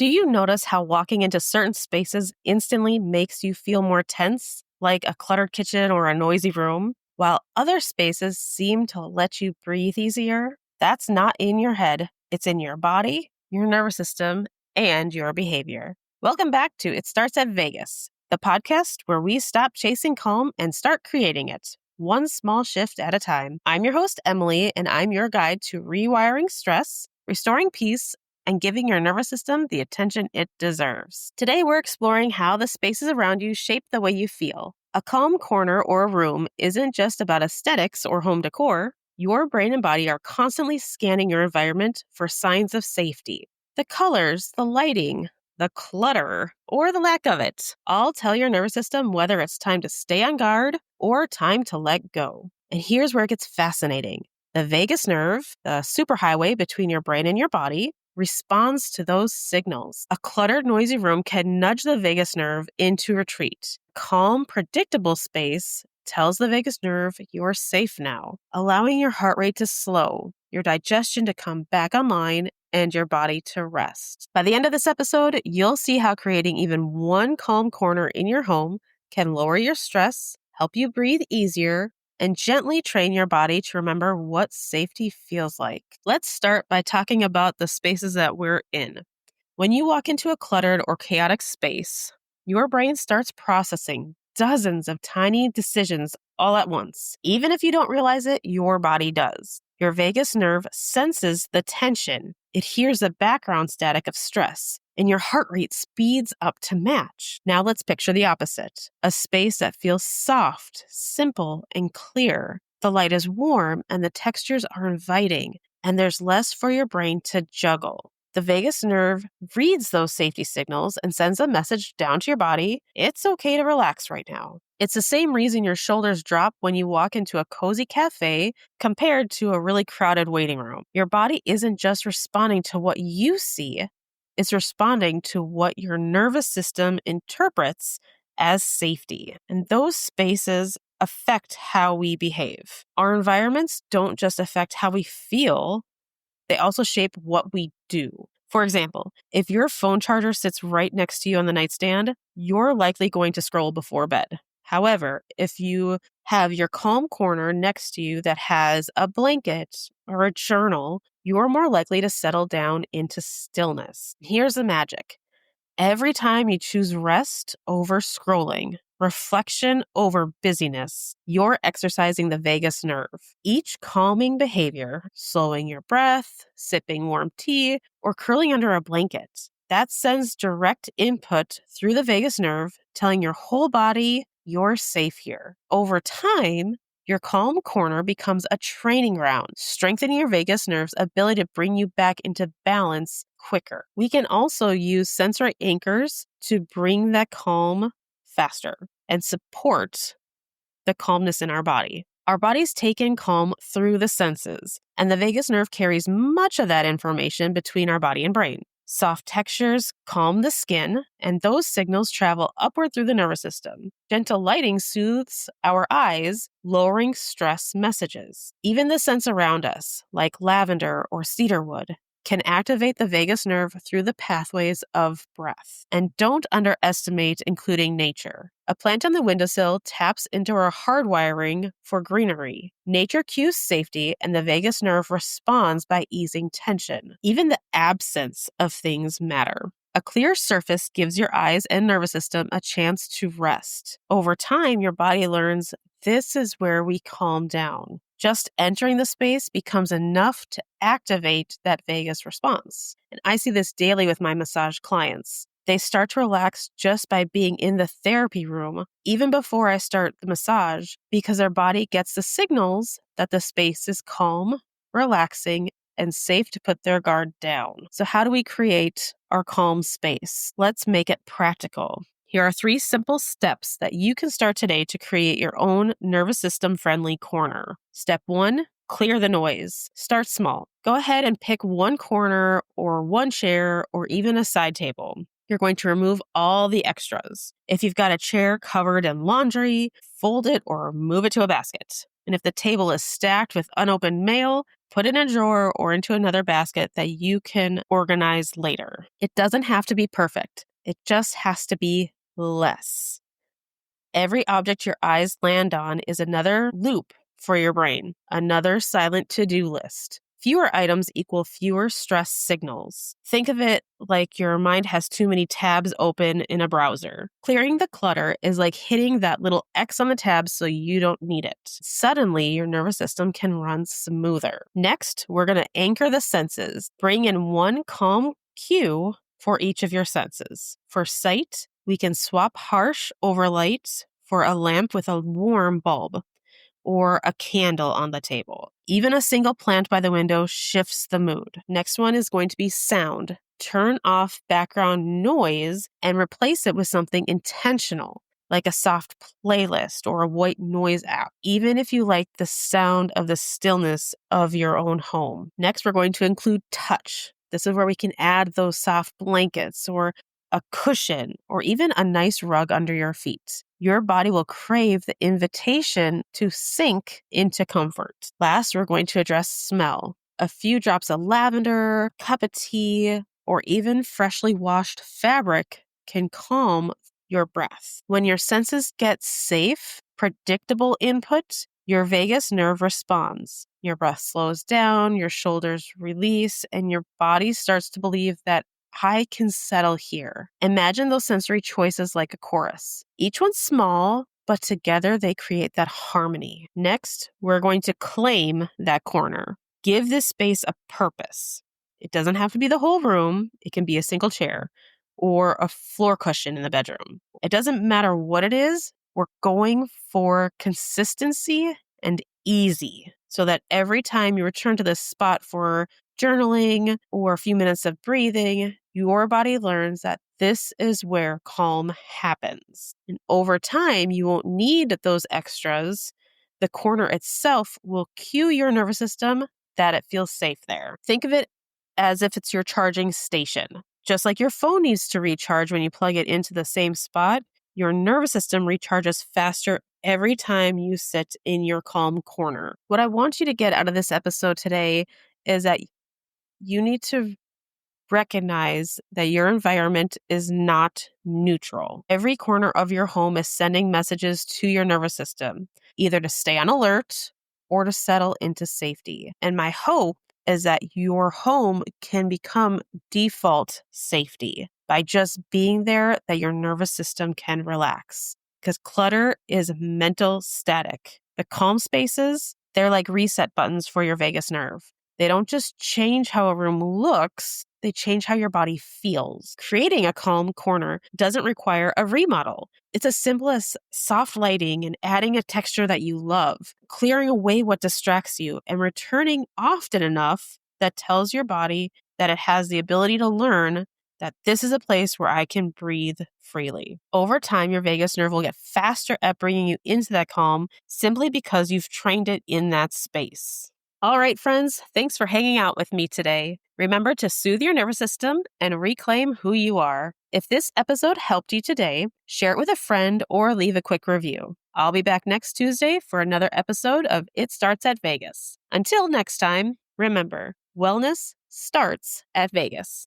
Do you notice how walking into certain spaces instantly makes you feel more tense, like a cluttered kitchen or a noisy room, while other spaces seem to let you breathe easier? That's not in your head. It's in your body, your nervous system, and your behavior. Welcome back to It Starts at Vegas, the podcast where we stop chasing calm and start creating it, one small shift at a time. I'm your host, Emily, and I'm your guide to rewiring stress, restoring peace, and giving your nervous system the attention it deserves. Today, we're exploring how the spaces around you shape the way you feel. A calm corner or a room isn't just about aesthetics or home decor. Your brain and body are constantly scanning your environment for signs of safety. The colors, the lighting, the clutter, or the lack of it all tell your nervous system whether it's time to stay on guard or time to let go. And here's where it gets fascinating. The vagus nerve, the superhighway between your brain and your body, responds to those signals. A cluttered, noisy room can nudge the vagus nerve into retreat. Calm, predictable space tells the vagus nerve you're safe now, allowing your heart rate to slow, your digestion to come back online, and your body to rest. By the end of this episode, you'll see how creating even one calm corner in your home can lower your stress, help you breathe easier, and gently train your body to remember what safety feels like. Let's start by talking about the spaces that we're in. When you walk into a cluttered or chaotic space, your brain starts processing dozens of tiny decisions all at once. Even if you don't realize it, your body does. Your vagus nerve senses the tension. It hears the background static of stress, and your heart rate speeds up to match. Now let's picture the opposite. A space that feels soft, simple, and clear. The light is warm, and the textures are inviting, and there's less for your brain to juggle. The vagus nerve reads those safety signals and sends a message down to your body. It's okay to relax right now. It's the same reason your shoulders drop when you walk into a cozy cafe compared to a really crowded waiting room. Your body isn't just responding to what you see, it's responding to what your nervous system interprets as safety. And those spaces affect how we behave. Our environments don't just affect how we feel, they also shape what we do. For example, if your phone charger sits right next to you on the nightstand, you're likely going to scroll before bed. However, if you have your calm corner next to you that has a blanket or a journal, you're more likely to settle down into stillness. Here's the magic. Every time you choose rest over scrolling, reflection over busyness, you're exercising the vagus nerve. Each calming behavior, slowing your breath, sipping warm tea, or curling under a blanket, that sends direct input through the vagus nerve, telling your whole body you're safe here. Over time, your calm corner becomes a training ground, strengthening your vagus nerve's ability to bring you back into balance quicker. We can also use sensory anchors to bring that calm faster and support the calmness in our body. Our bodies take in calm through the senses, and the vagus nerve carries much of that information between our body and brain. Soft textures calm the skin, and those signals travel upward through the nervous system. Gentle lighting soothes our eyes, lowering stress messages. Even the scents around us, like lavender or cedarwood, can activate the vagus nerve through the pathways of breath. And don't underestimate including nature. A plant on the windowsill taps into our hardwiring for greenery. Nature cues safety, and the vagus nerve responds by easing tension. Even the absence of things matter. A clear surface gives your eyes and nervous system a chance to rest. Over time, your body learns this is where we calm down. Just entering the space becomes enough to activate that vagus response. And I see this daily with my massage clients. They start to relax just by being in the therapy room, even before I start the massage, because their body gets the signals that the space is calm, relaxing, and safe to put their guard down. So how do we create our calm space? Let's make it practical. Here are 3 simple steps that you can start today to create your own nervous system friendly corner. Step 1, clear the noise. Start small. Go ahead and pick one corner or one chair or even a side table. You're going to remove all the extras. If you've got a chair covered in laundry, fold it or move it to a basket. And if the table is stacked with unopened mail, put it in a drawer or into another basket that you can organize later. It doesn't have to be perfect. It just has to be less. Every object your eyes land on is another loop for your brain, another silent to-do list. Fewer items equal fewer stress signals. Think of it like your mind has too many tabs open in a browser. Clearing the clutter is like hitting that little X on the tab so you don't need it. Suddenly, your nervous system can run smoother. Next, we're going to anchor the senses. Bring in one calm cue for each of your senses. For sight, we can swap harsh over light for a lamp with a warm bulb or a candle on the table. Even a single plant by the window shifts the mood. Next one is going to be sound. Turn off background noise and replace it with something intentional, like a soft playlist or a white noise app, even if you like the sound of the stillness of your own home. Next, we're going to include touch. This is where we can add those soft blankets or a cushion, or even a nice rug under your feet. Your body will crave the invitation to sink into comfort. Last, we're going to address smell. A few drops of lavender, cup of tea, or even freshly washed fabric can calm your breath. When your senses get safe, predictable input, your vagus nerve responds. Your breath slows down, your shoulders release, and your body starts to believe that I can settle here. Imagine those sensory choices like a chorus. Each one's small, but together they create that harmony. Next, we're going to claim that corner. Give this space a purpose. It doesn't have to be the whole room. It can be a single chair or a floor cushion in the bedroom. It doesn't matter what it is. We're going for consistency and easy so that every time you return to this spot for journaling or a few minutes of breathing, your body learns that this is where calm happens. And over time, you won't need those extras. The corner itself will cue your nervous system that it feels safe there. Think of it as if it's your charging station. Just like your phone needs to recharge when you plug it into the same spot, your nervous system recharges faster every time you sit in your calm corner. What I want you to get out of this episode today is that you need to recognize that your environment is not neutral. Every corner of your home is sending messages to your nervous system, either to stay on alert or to settle into safety. And my hope is that your home can become default safety by just being there, that your nervous system can relax. Because clutter is mental static. The calm spaces, they're like reset buttons for your vagus nerve. They don't just change how a room looks, they change how your body feels. Creating a calm corner doesn't require a remodel. It's as simple as soft lighting and adding a texture that you love, clearing away what distracts you, and returning often enough that tells your body that it has the ability to learn that this is a place where I can breathe freely. Over time, your vagus nerve will get faster at bringing you into that calm simply because you've trained it in that space. All right, friends, thanks for hanging out with me today. Remember to soothe your nervous system and reclaim who you are. If this episode helped you today, share it with a friend or leave a quick review. I'll be back next Tuesday for another episode of It Starts at Vegas. Until next time, remember, wellness starts at Vegas.